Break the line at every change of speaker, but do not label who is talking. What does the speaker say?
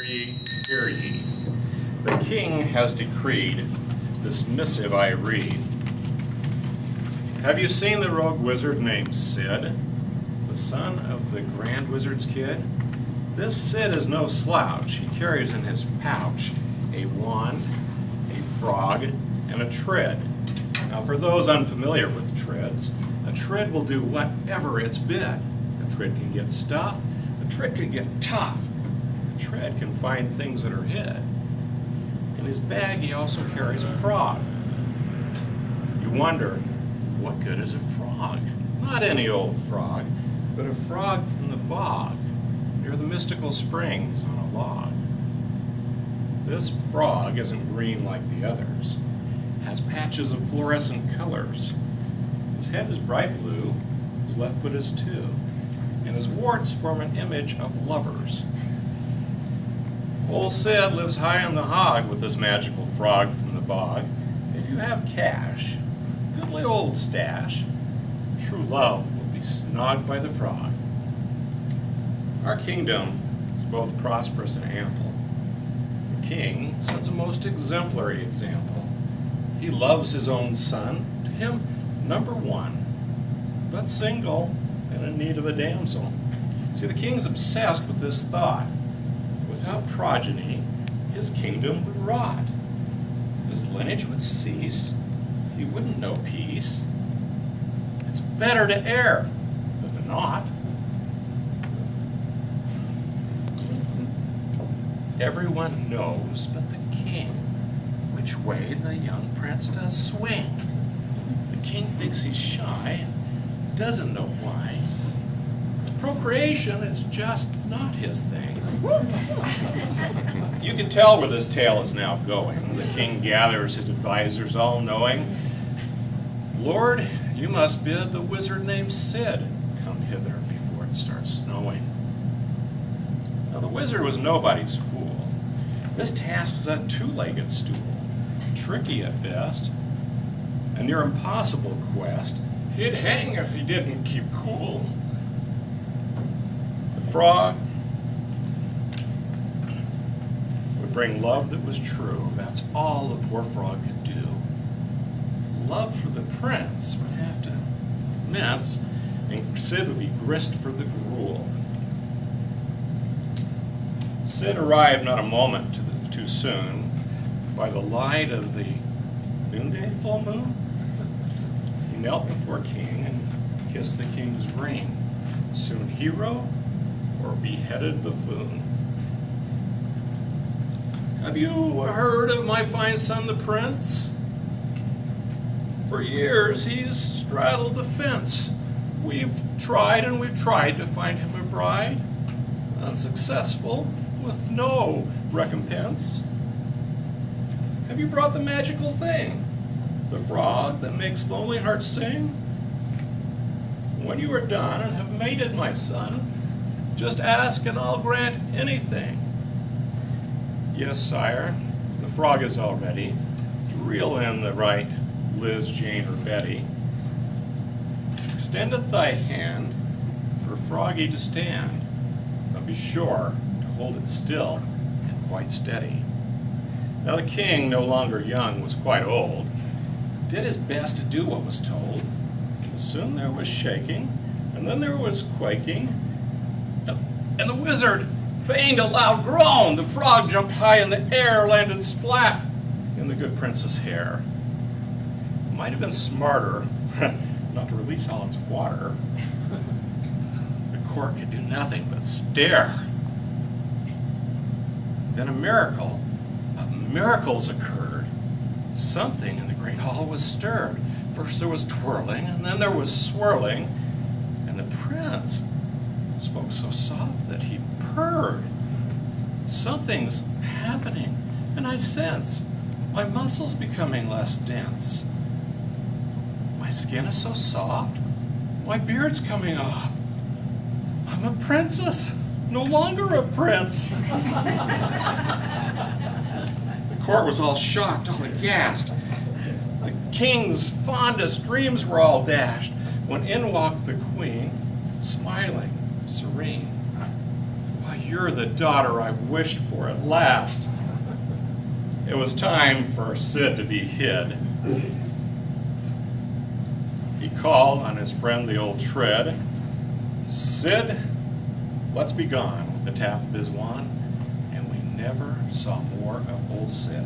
ye, hear ye. The king has decreed, this missive I read. Have you seen the rogue wizard named Sid, the son of the grand wizard's kid? This Sid is no slouch. He carries in his pouch a wand, a frog, and a tread. Now, for those unfamiliar with treads, a tread will do whatever it's bid. A tread can get stuff, a tread can get tough. A tread can find things that are hid. In his bag, he also carries a frog. You wonder, what good is a frog? Not any old frog, but a frog from the bog, near the mystical springs on a log. This frog isn't green like the others. It has patches of fluorescent colors. His head is bright blue, his left foot is too, and his warts form an image of lovers. Old Sid lives high on the hog with this magical frog from the bog. If you have cash, goodly old stash, true love will be snogged by the frog. Our kingdom is both prosperous and ample. The king sets a most exemplary example. He loves his own son, to him number one, but single and in need of a damsel. See, the king's obsessed with this thought. Without progeny, his kingdom would rot. His lineage would cease. He wouldn't know peace. It's better to err than to not. Everyone knows but the king which way the young prince does swing. The king thinks he's shy, doesn't know why. Procreation is just not his thing. You can tell where this tale is now going. The king gathers his advisors, all knowing. Lord, you must bid the wizard named Sid come hither before it starts snowing. Now the wizard was nobody's fool. This task was a two-legged stool, tricky at best, a near impossible quest. He'd hang if he didn't keep cool. The frog would bring love that was true. That's all the poor frog could do. Love for the prince would have to mince, and Sid would be grist for the gruel. Sid arrived not a moment too soon. By the light of the noonday full moon, he knelt before king and kissed the king's ring. Soon hero or beheaded buffoon. Have you heard of my fine son the prince? For years he's straddled the fence. We've tried and we've tried to find him a bride. Unsuccessful, with no recompense. Have you brought the magical thing? The frog that makes lonely hearts sing? When you are done and have mated my son, just ask and I'll grant anything. Yes, sire, the frog is all ready. Reel in the right Liz, Jane, or Betty. Extendeth thy hand for Froggy to stand, but be sure to hold it still and quite steady. Now the king, no longer young, was quite old, did his best to do what was told. And soon there was shaking, and then there was quaking, and the wizard feigned a loud groan. The frog jumped high in the air, landed splat in the good prince's hair. It might have been smarter not to release all its water. The court could do nothing but stare. Then a miracle of miracles occurred. Something in the great hall was stirred. First there was twirling, and then there was swirling, and the prince spoke so soft that he purred. Something's happening, and I sense my muscles becoming less dense. My skin is so soft, my beard's coming off. I'm a princess, no longer a prince. The court was all shocked, all aghast. The king's fondest dreams were all dashed when in walked the queen, smiling, serene. Why, you're the daughter I've wished for at last. It was time for Sid to be hid. He called on his friend the old tread. Sid, let's be gone, with the tap of his wand, and we never saw more of old Sid.